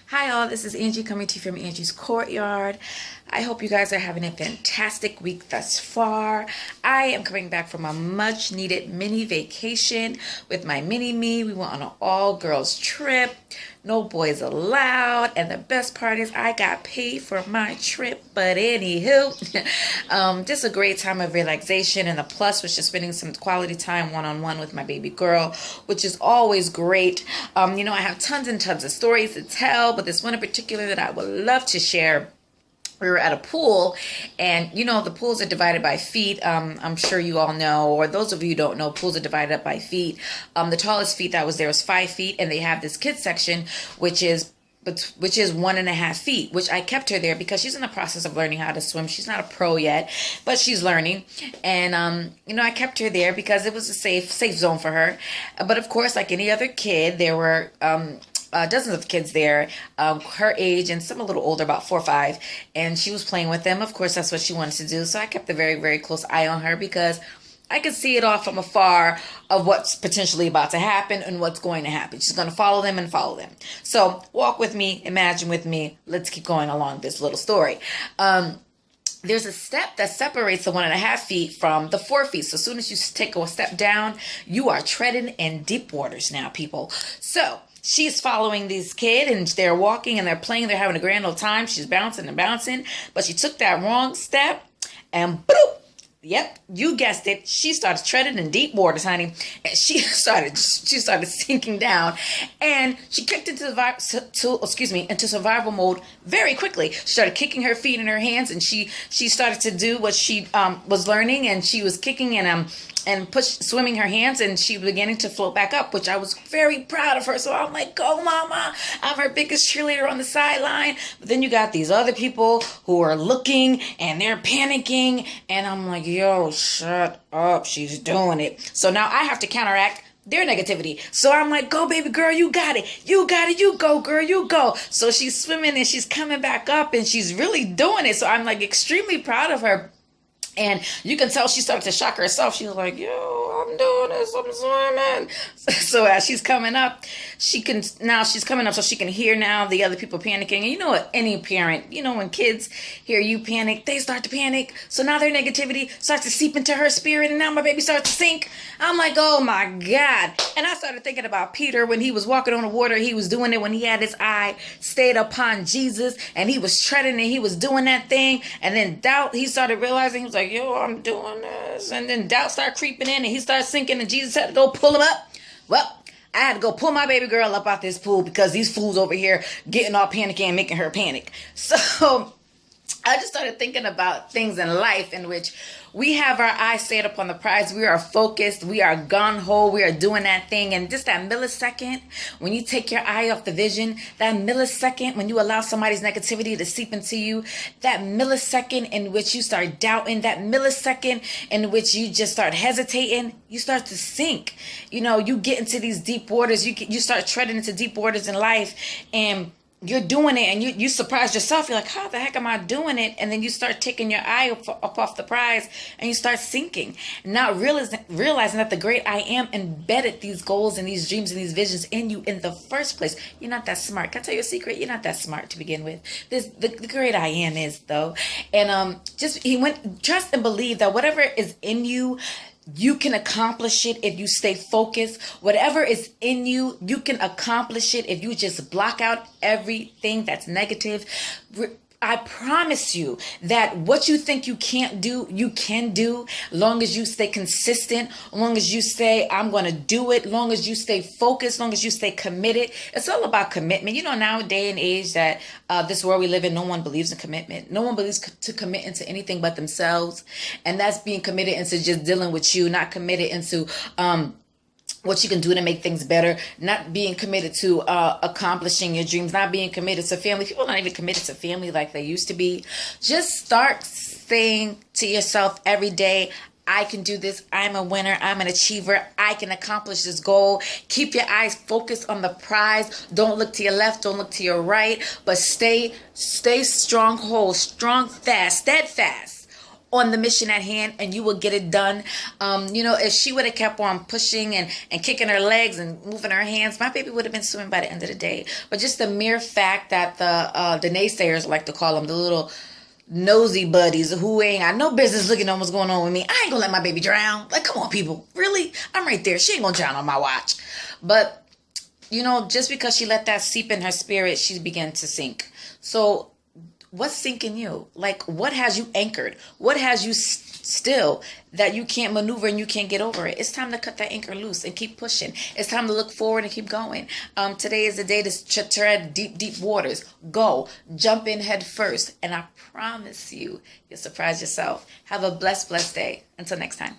Hi all, this is Angie coming to you from Angie's Courtyard. I hope you guys are having a fantastic week thus far. I am coming back from a much needed mini vacation with my mini me. We went on an all girls trip, no boys allowed, and the best part is I got paid for my trip. But anywho, just a great time of relaxation, and the plus was just spending some quality time one-on-one with my baby girl, which is always great. I have tons and tons of stories to tell, but this one in particular that I would love to share. We were at a pool, and the pools are divided by feet. I'm sure you all know, or those of you who don't know, pools are divided up by feet. The tallest feet that was there was 5 feet, and they have this kids section, which is 1.5 feet, which I kept her there because she's in the process of learning how to swim. She's not a pro yet, but she's learning. And, I kept her there because it was a safe zone for her. But of course, like any other kid, there were, dozens of kids there, her age and some a little older, about 4 or 5. And she was playing with them. Of course, that's what she wanted to do. So I kept a very, very close eye on her because I could see it off from afar of what's potentially about to happen and what's going to happen. She's going to follow them and follow them. So walk with me, imagine with me. Let's keep going along this little story. There's a step that separates the 1.5 feet from the 4 feet. So as soon as you take a step down, you are treading in deep waters now, people. So she's following this kid, and they're walking and they're playing. They're having a grand old time. She's bouncing and bouncing, but she took that wrong step and boop. Yep, you guessed it. She started treading in deep waters, honey. And she started sinking down, and she kicked into survival mode very quickly. She started kicking her feet and her hands, and she started to do what she was learning, and she was kicking and swimming her hands, and she was beginning to float back up, which I was very proud of her. So I'm like, go mama. I'm her biggest cheerleader on the sideline. But then you got these other people who are looking and they're panicking, and I'm like, yo, shut up. She's doing it. So now I have to counteract their negativity. So I'm like, go baby girl, you got it. You got it. You go girl, you go. So she's swimming and she's coming back up and she's really doing it. So I'm like extremely proud of her. And you can tell she started to shock herself. She was like, yo, I'm doing this. I'm swimming. So as she's coming up, she's coming up so she can hear now the other people panicking. And you know what? Any parent, when kids hear you panic, they start to panic. So now their negativity starts to seep into her spirit. And now my baby starts to sink. I'm like, oh my God. And I started thinking about Peter when he was walking on the water. He was doing it when he had his eye stayed upon Jesus. And he was treading and he was doing that thing. And then doubt, he started realizing, he was like, yo, I'm doing this. And then doubt started creeping in and he started sinking and Jesus had to go pull him up. Well, I had to go pull my baby girl up out this pool because these fools over here getting all panicky and making her panic. So I just started thinking about things in life in which we have our eyes stayed up on the prize. We are focused. We are gung-ho. We are doing that thing. And just that millisecond, when you take your eye off the vision, that millisecond when you allow somebody's negativity to seep into you, that millisecond in which you start doubting, that millisecond in which you just start hesitating, you start to sink. You get into these deep waters. You start treading into deep waters in life, and you're doing it and you surprise yourself. You're like, how the heck am I doing it? And then you start taking your eye up off the prize and you start sinking, not realizing that the great I am embedded these goals and these dreams and these visions in you in the first place. You're not that smart. Can I tell you a secret? You're not that smart to begin with. The great I am is though. And trust and believe that whatever is in you, you can accomplish it if you stay focused. Whatever is in you, you can accomplish it if you just block out everything that's negative. I promise you that what you think you can't do, you can do, long as you stay consistent, long as you say, I'm going to do it, long as you stay focused, long as you stay committed. It's all about commitment. Nowadays and age that this world we live in, no one believes in commitment. No one believes to commit into anything but themselves. And that's being committed into just dealing with you, not committed into what you can do to make things better, not being committed to accomplishing your dreams, not being committed to family. People are not even committed to family like they used to be. Just start saying to yourself every day, I can do this. I'm a winner. I'm an achiever. I can accomplish this goal. Keep your eyes focused on the prize. Don't look to your left. Don't look to your right. But stay strong, steadfast on the mission at hand and you will get it done. If she would have kept on pushing and kicking her legs and moving her hands, my baby would have been swimming by the end of the day. But just the mere fact that the naysayers, like to call them, the little nosy buddies who ain't got no business looking at what's going on with me, I ain't gonna let my baby drown. Like, come on, people. Really? I'm right there. She ain't gonna drown on my watch. But, just because she let that seep in her spirit, she began to sink. So what's sinking you? Like, what has you anchored? What has you still that you can't maneuver and you can't get over it? It's time to cut that anchor loose and keep pushing. It's time to look forward and keep going. Today is the day to tread deep, deep waters. Go. Jump in head first. And I promise you'll surprise yourself. Have a blessed, blessed day. Until next time.